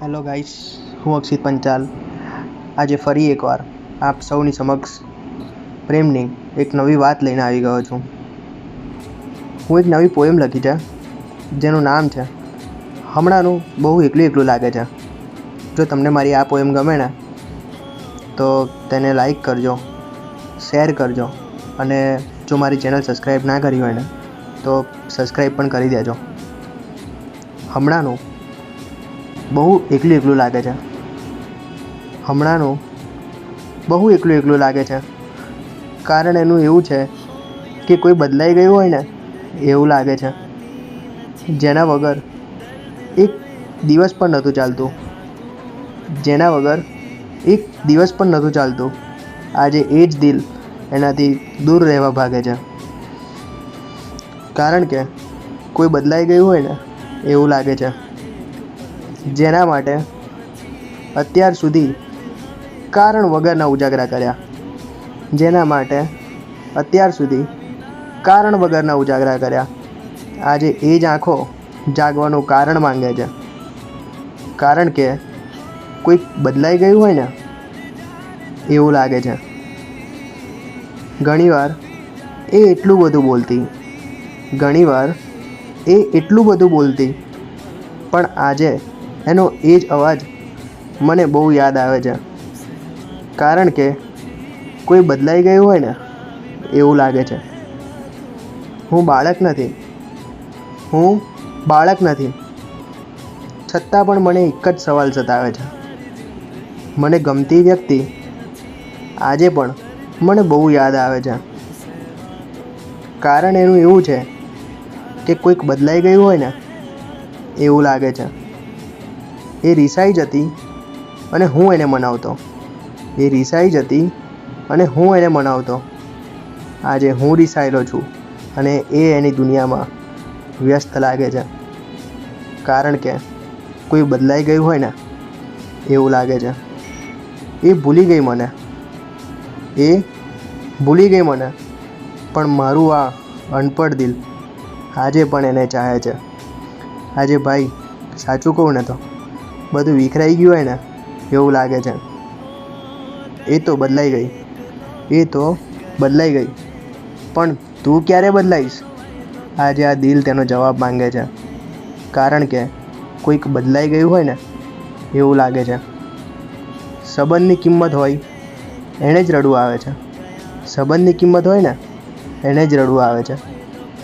Hello guys, હું અક્ષિત પંચાલ આજે ફરી એકવાર આપ સૌની સમક્ષ પ્રેમની એક નવી વાત લઈને આવી ગયો છું. હું એક નવી પોએમ લખી છે જેનું નામ છે હમણાંનું બહુ એકલું એકલું લાગે છે. જો તમને મારી આ પોએમ ગમે ને તો તેને લાઈક કરજો, શેર કરજો અને જો મારી ચેનલ સબસ્ક્રાઈબ ના કરી હોય ને તો સબસ્ક્રાઈબ પણ કરી દેજો. હમણાંનું બહુ એકલું એકલું લાગે છે. હમણાંનું બહુ એકલું એકલું લાગે છે. કારણ એનું એવું છે કે કોઈ બદલાઈ ગયું હોય ને એવું લાગે છે, જેના વગર એક દિવસ પણ નહોતું ચાલતું. જેના વગર એક દિવસ પણ નહોતું ચાલતું. આજે એ જ દિલ એનાથી દૂર રહેવા ભાગે છે. કારણ કે કોઈ બદલાઈ ગયું હોય ને એવું લાગે છે, જેના માટે અત્યાર સુધી કારણ વગરના ઉજાગરા કર્યા. જેના માટે અત્યાર સુધી કારણ વગરના ઉજાગરા કર્યા. આજે એ જ આંખો જાગવાનું કારણ માંગે છે. કારણ કે કોઈક બદલાઈ ગયું હોય ને એવું લાગે છે. ઘણીવાર એ એટલું બધું બોલતી, ઘણીવાર એ એટલું બધું બોલતી, પણ આજે એનો એ જ અવાજ મને બહુ યાદ આવે છે. કારણ કે કોઈ બદલાઈ ગયું હોય ને એવું લાગે છે. હું બાળક નથી, હું બાળક નથી, છતાં પણ મને એક જ સવાલ સતાવે છે. મને ગમતી વ્યક્તિ આજે પણ મને બહુ યાદ આવે છે. કારણ એનું એવું છે કે કોઈક બદલાઈ ગયું હોય ને એવું લાગે છે. એ રિસાઈ જતી અને હું એને મનાવતો. એ રિસાઈ જતી અને હું એને મનાવતો. આજે હું રિસાયેલો છું અને એ એની દુનિયામાં વ્યસ્ત લાગે છે. કારણ કે કોઈ બદલાઈ ગયું હોય ને એવું લાગે છે. એ ભૂલી ગઈ મને, એ ભૂલી ગઈ મને, પણ મારું આ અનપઢ દિલ આજે પણ એને ચાહે છે. આજે ભાઈ સાચું કહું ને તો બધું વિખરાઈ ગયું હોય ને એવું લાગે છે. એ તો બદલાઈ ગઈ, એ તો બદલાઈ ગઈ, પણ તું ક્યારે બદલાઈશ? આજે આ દિલ તેનો જવાબ માંગે છે. કારણ કે કોઈક બદલાઈ ગયું હોય ને એવું લાગે છે. સંબંધની કિંમત હોય એને જ રડવું આવે છે. સંબંધની કિંમત હોય ને એને જ રડવું આવે છે.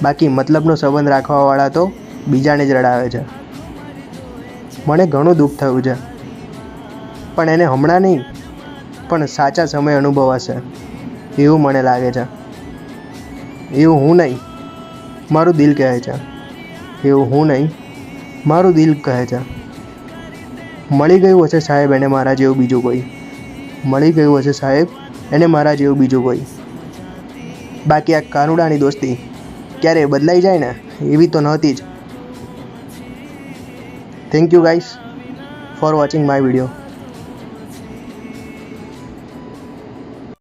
બાકી મતલબનો સંબંધ રાખવાવાળા તો બીજાને જ રડાવે છે. મને ઘણું દુઃખ થયું છે, પણ એને હમણાં નહીં પણ સાચા સમય અનુભવાશે એવું મને લાગે છે. એવું હું નહીં, મારું દિલ કહે છે. એવું હું નહીં, મારું દિલ કહે છે. મળી ગયું હશે સાહેબ એને મારા જેવું બીજું કોઈ. મળી ગયું હશે સાહેબ એને મારા જેવું બીજું કોઈ. બાકી આ કાનુડાની દોસ્તી ક્યારે બદલાઈ જાય ને એવી તો નહોતી જ. Thank you guys for watching my video.